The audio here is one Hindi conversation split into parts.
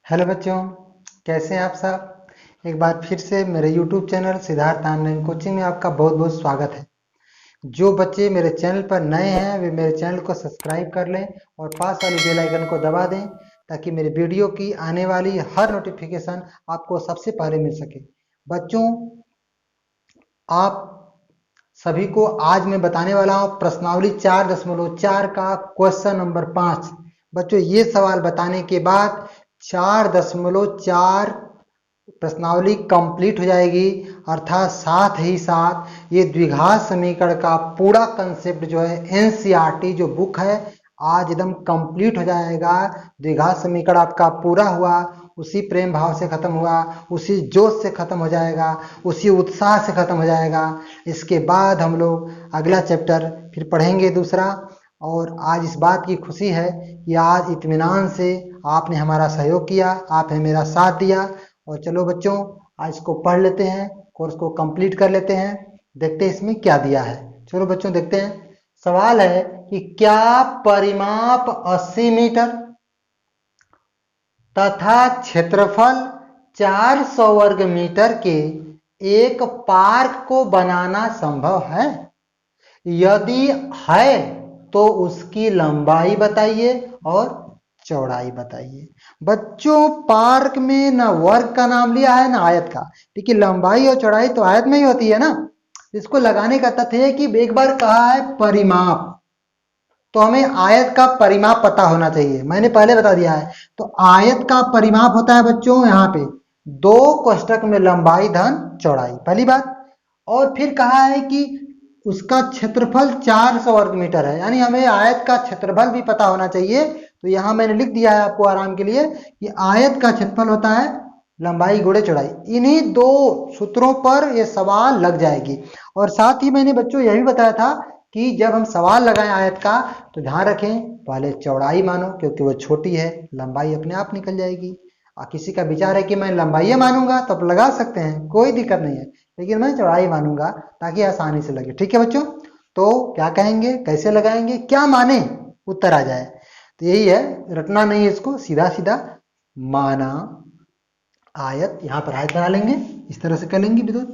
हेलो बच्चों, कैसे हैं आप सब। एक बार फिर से मेरे YouTube channel Siddharth online coaching में आपका बहुत बहुत स्वागत है। जो बच्चे मेरे चैनल पर नए हैं वे मेरे चैनल को सब्सक्राइब कर लें और पास वाली बेल आइकन को दबा दें ताकि मेरे वीडियो की आने वाली हर नोटिफिकेशन आपको सबसे पहले मिल सके। बच्चों, आप सभी को आज मैं बताने वाला हूँ प्रश्नावली 4.4 का क्वेश्चन नंबर 5। बच्चों, ये सवाल बताने के बाद 4.4 प्रश्नावली कंप्लीट हो जाएगी, अर्थात साथ ही साथ ये द्विघात समीकरण का पूरा कंसेप्ट जो है एनसीईआरटी जो बुक है आज एकदम कंप्लीट हो जाएगा। द्विघात समीकरण आपका पूरा हुआ, उसी प्रेम भाव से खत्म हुआ, उसी जोश से खत्म हो जाएगा, उसी उत्साह से खत्म हो जाएगा। इसके बाद हम लोग अगला चैप्टर फिर पढ़ेंगे दूसरा। और आज इस बात की खुशी है कि आज इत्मीनान से आपने हमारा सहयोग किया, आपने मेरा साथ दिया। और चलो बच्चों, आज इसको पढ़ लेते हैं, कोर्स को कंप्लीट कर लेते हैं, देखते हैं इसमें क्या दिया है। चलो बच्चों देखते हैं। सवाल है कि क्या परिमाप 80 मीटर तथा क्षेत्रफल 400 वर्ग मीटर के एक पार्क को बनाना संभव है। यदि है तो उसकी लंबाई बताइए और चौड़ाई बताइए। बच्चों, पार्क में ना वर्ग का नाम लिया है ना आयत का, देखिए लंबाई और चौड़ाई तो आयत में ही होती है ना। इसको लगाने का तथ्य है कि एक बार कहा है परिमाप, तो हमें आयत का परिमाप पता होना चाहिए। मैंने पहले बता दिया है। तो आयत का परिमाप होता है बच्चों यहाँ पे 2 कोष्ठक में लंबाई धन चौड़ाई, पहली बात। और फिर कहा है कि उसका क्षेत्रफल 400 वर्ग मीटर है, यानी हमें आयत का क्षेत्रफल भी पता होना चाहिए। तो यहाँ मैंने लिख दिया है आपको आराम के लिए कि आयत का क्षेत्रफल होता है लंबाई गुणे चौड़ाई। इन्हीं 2 सूत्रों पर यह सवाल लग जाएगी। और साथ ही मैंने बच्चों यह भी बताया था कि जब हम सवाल लगाएं आयत का तो ध्यान रखें पहले चौड़ाई मानो, क्योंकि वो छोटी है, लंबाई अपने आप निकल जाएगी। किसी का विचार है कि मैं लंबाई मानूंगा तो आप लगा सकते हैं, कोई दिक्कत नहीं है, लेकिन मैं चौड़ाई मानूंगा ताकि आसानी से लगे। ठीक है बच्चों, तो क्या कहेंगे, कैसे लगाएंगे, क्या माने, उत्तर आ जाए। तो यही है, रटना नहीं है इसको, सीधा सीधा माना आयत, यहाँ पर आयत बना लेंगे, इस तरह से कर लेंगे विद्युत।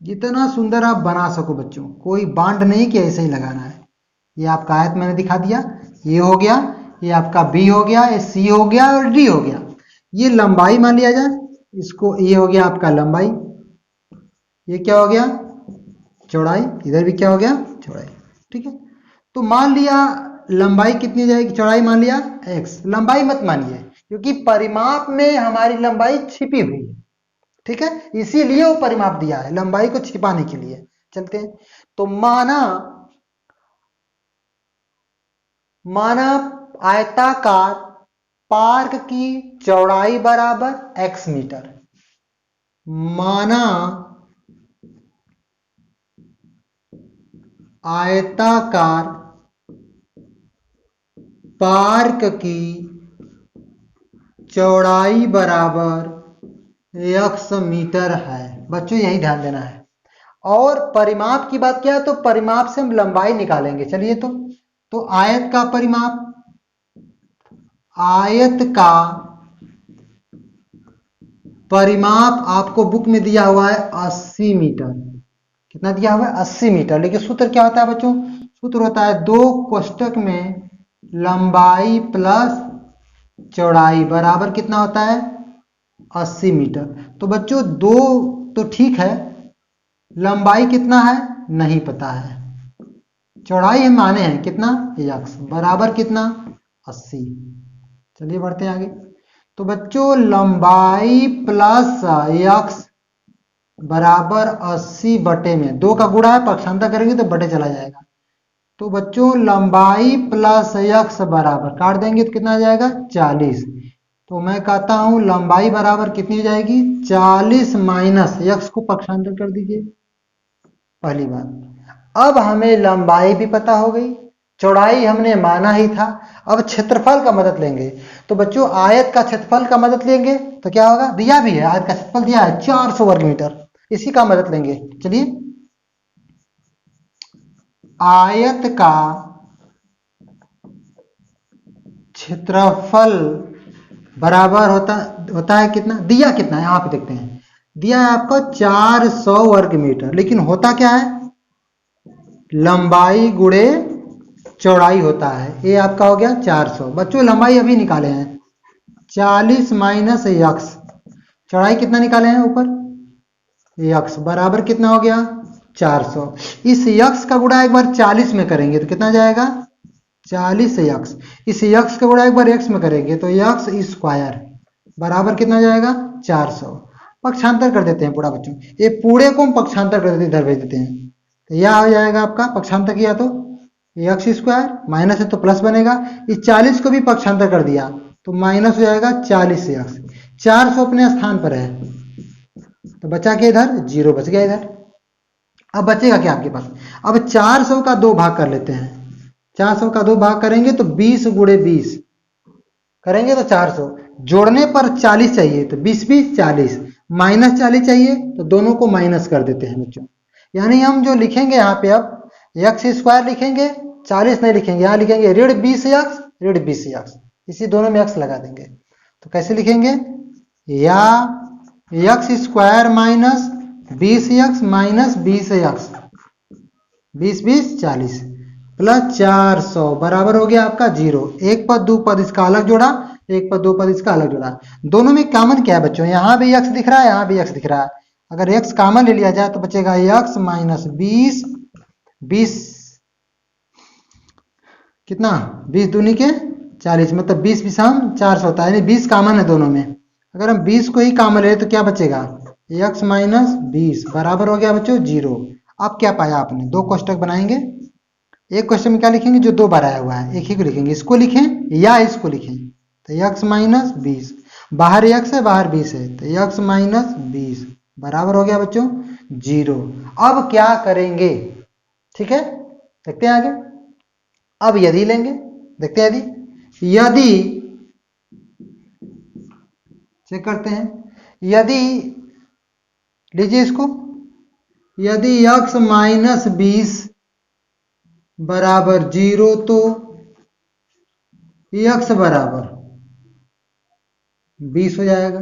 जितना सुंदर आप बना सको बच्चों, कोई बांड नहीं कि ऐसे ही लगाना है। ये आपका आयत मैंने दिखा दिया, ये हो गया, ये आपका बी हो गया, ये सी हो गया और डी हो गया। ये लंबाई मान लिया जाए, इसको ये हो गया आपका लंबाई, ये क्या हो गया चौड़ाई, इधर भी क्या हो गया चौड़ाई। ठीक है, तो मान लिया लंबाई कितनी जाएगी, चौड़ाई मान लिया x, लंबाई मत मानिए क्योंकि परिमाप में हमारी लंबाई छिपी हुई है। ठीक है, इसीलिए वो परिमाप दिया है, लंबाई को छिपाने के लिए। चलते हैं, तो माना आयताकार पार्क की चौड़ाई बराबर x मीटर। माना आयताकार पार्क की चौड़ाई बराबर x मीटर है। बच्चों यही ध्यान देना है। और परिमाप की बात किया तो परिमाप से हम लंबाई निकालेंगे। चलिए, तो आयत का परिमाप, आयत का परिमाप आपको बुक में दिया हुआ है 80 मीटर। कितना दिया हुआ है 80 मीटर। लेकिन सूत्र क्या होता है बच्चों, सूत्र होता है 2 कोष्ठक में लंबाई प्लस चौड़ाई बराबर कितना होता है 80 मीटर। तो बच्चों 2 तो ठीक है, लंबाई कितना है नहीं पता है, चौड़ाई हम माने हैं कितना x बराबर कितना 80। चलिए बढ़ते हैं आगे। तो बच्चों लंबाई प्लस x बराबर 80 बटे में 2 का गुणा है, पक्षांतर करेंगे तो बटे चला जाएगा। तो बच्चों लंबाई प्लस x बराबर काट देंगे तो कितना आ जाएगा 40। तो मैं कहता हूं लंबाई बराबर कितनी हो जाएगी 40 माइनस x को पक्षांतर कर दीजिए, पहली बात। अब हमें लंबाई भी पता हो गई, चौड़ाई हमने माना ही था। अब क्षेत्रफल का मदद लेंगे। तो बच्चों आयत का क्षेत्रफल का मदद लेंगे तो क्या होगा, दिया भी है आयत का क्षेत्रफल दिया है 400 वर्ग मीटर, इसी का मदद लेंगे। चलिए, आयत का क्षेत्रफल बराबर होता है कितना, दिया कितना है आप देखते हैं, दिया है आपको 400 वर्ग मीटर, लेकिन होता क्या है, लंबाई गुणे चौड़ाई होता है। ये आपका हो गया 400। बच्चों लंबाई अभी निकाले हैं 40 माइनस यक्स, चौड़ाई कितना निकाले हैं ऊपर, यक्स बराबर कितना हो गया 400। इस यक्स का गुणा एक बार 40 में करेंगे तो कितना जाएगा 40 यक्स, इस यक्स का गुणा एक बार एक्स में करेंगे तो यक्स स्क्वायर बराबर कितना जाएगा 400। पक्षांतर कर देते हैं पूरा बच्चों, ये पूरे को हम पक्षांतर कर देते इधर भेज देते हैं, तो यह हो जाएगा आपका पक्षांतर किया तो एक्स स्क्वायर, माइनस है तो प्लस बनेगा, इस 40 को भी पक्षांतर कर दिया तो माइनस हो जाएगा 40 एक्स, 400 अपने स्थान पर है तो बचा के इधर 0 बच गया इधर। अब बचेगा क्या आपके पास, अब 400 का 2 भाग कर लेते हैं, 400 का 2 भाग करेंगे तो 20 गुणे 20 करेंगे तो 400, जोड़ने पर 40 चाहिए तो 20 20 40, माइनस 40 चाहिए तो दोनों को माइनस कर देते हैं बच्चों। यानी हम जो लिखेंगे यहाँ पे अब एक्स स्क्वायर लिखेंगे, 40 नहीं लिखेंगे, यहाँ लिखेंगे ऋण 20 एक्स ऋण 20 एक्स, इसी दोनों में एक्स लगा देंगे तो कैसे लिखेंगे, या x square minus 20 x minus 20 x, 20 20 40 plus 400 बराबर हो गया आपका 0। एक पद दो पद इसका अलग जोड़ा, एक पद दो पद इसका अलग जोड़ा, दोनों में कॉमन क्या है बच्चों, यहाँ भी एक्स दिख रहा है यहाँ भी एक्स दिख रहा है, अगर एक्स कॉमन ले लिया जाए तो बचेगा एक्स माइनस 20, 20 कितना 20 दूनी के 40, मतलब 20 20 हम 400 होता है, यानी 20 कॉमन है दोनों में, अगर हम 20 को ही कॉमन ले तो क्या बचेगा एक्स माइनस 20 बराबर हो गया बच्चों 0। अब क्या पाया आपने, दो कोष्टक बनाएंगे, एक क्वेश्चन में क्या लिखेंगे जो 2 बार आया हुआ है एक ही को लिखेंगे, इसको लिखें या इसको लिखें, तो एक्स माइनस 20, बाहर एक्स है बाहर 20 है तो एक्स माइनस 20 बराबर हो गया बच्चों 0। अब क्या करेंगे, ठीक है देखते हैं आगे, अब यदि लेंगे, देखते हैं यदि चेक करते हैं, यदि लीजिए इसको, यदि x माइनस 20 बराबर 0 तो x बराबर 20 हो जाएगा।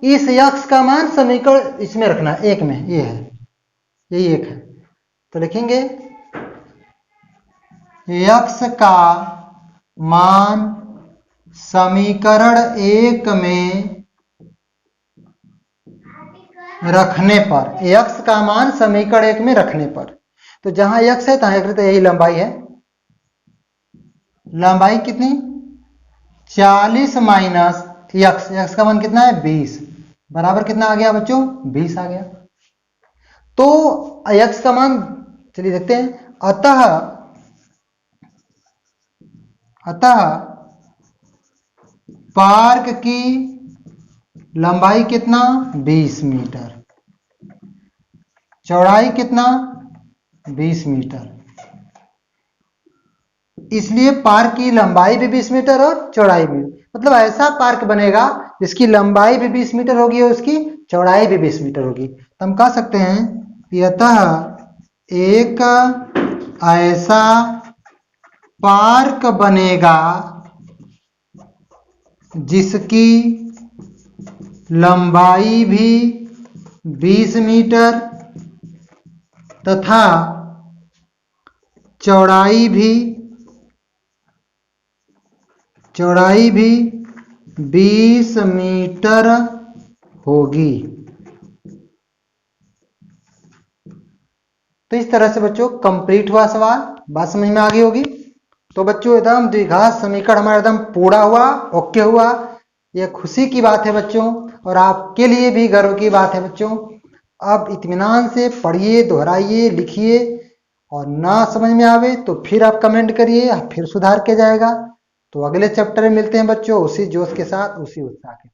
इस x का मान समीकरण इसमें रखना, एक में ये है, यही एक है, तो लिखेंगे x का मान समीकरण 1 में रखने पर, x का मान समीकरण 1 में रखने पर, तो जहां x है तहां तो यही लंबाई है, लंबाई कितनी 40 माइनस x, x का मान कितना है 20 बराबर कितना आ गया बच्चों 20 आ गया। तो x का मान चलिए देखते हैं, अतः पार्क की लंबाई कितना 20 मीटर, चौड़ाई कितना 20 मीटर, इसलिए पार्क की लंबाई भी 20 मीटर और चौड़ाई भी, मतलब ऐसा पार्क बनेगा जिसकी लंबाई भी 20 मीटर होगी और उसकी चौड़ाई भी 20 मीटर होगी। तो हम कह सकते हैं कि अतः एक ऐसा पार्क बनेगा जिसकी लंबाई भी 20 मीटर तथा चौड़ाई भी 20 मीटर होगी। तो इस तरह से बच्चों कंप्लीट हुआ सवाल, बात समझ में आ गई होगी। तो बच्चों एकदम द्विघात समीकरण हमारा एकदम पूरा हुआ, ओके हुआ, यह खुशी की बात है बच्चों और आपके लिए भी गर्व की बात है बच्चों। अब इत्मीनान से पढ़िए, दोहराइए, लिखिए और ना समझ में आवे तो फिर आप कमेंट करिए, फिर सुधार किया जाएगा। तो अगले चैप्टर में मिलते हैं बच्चों, उसी जोश के साथ, उसी उत्साह के साथ।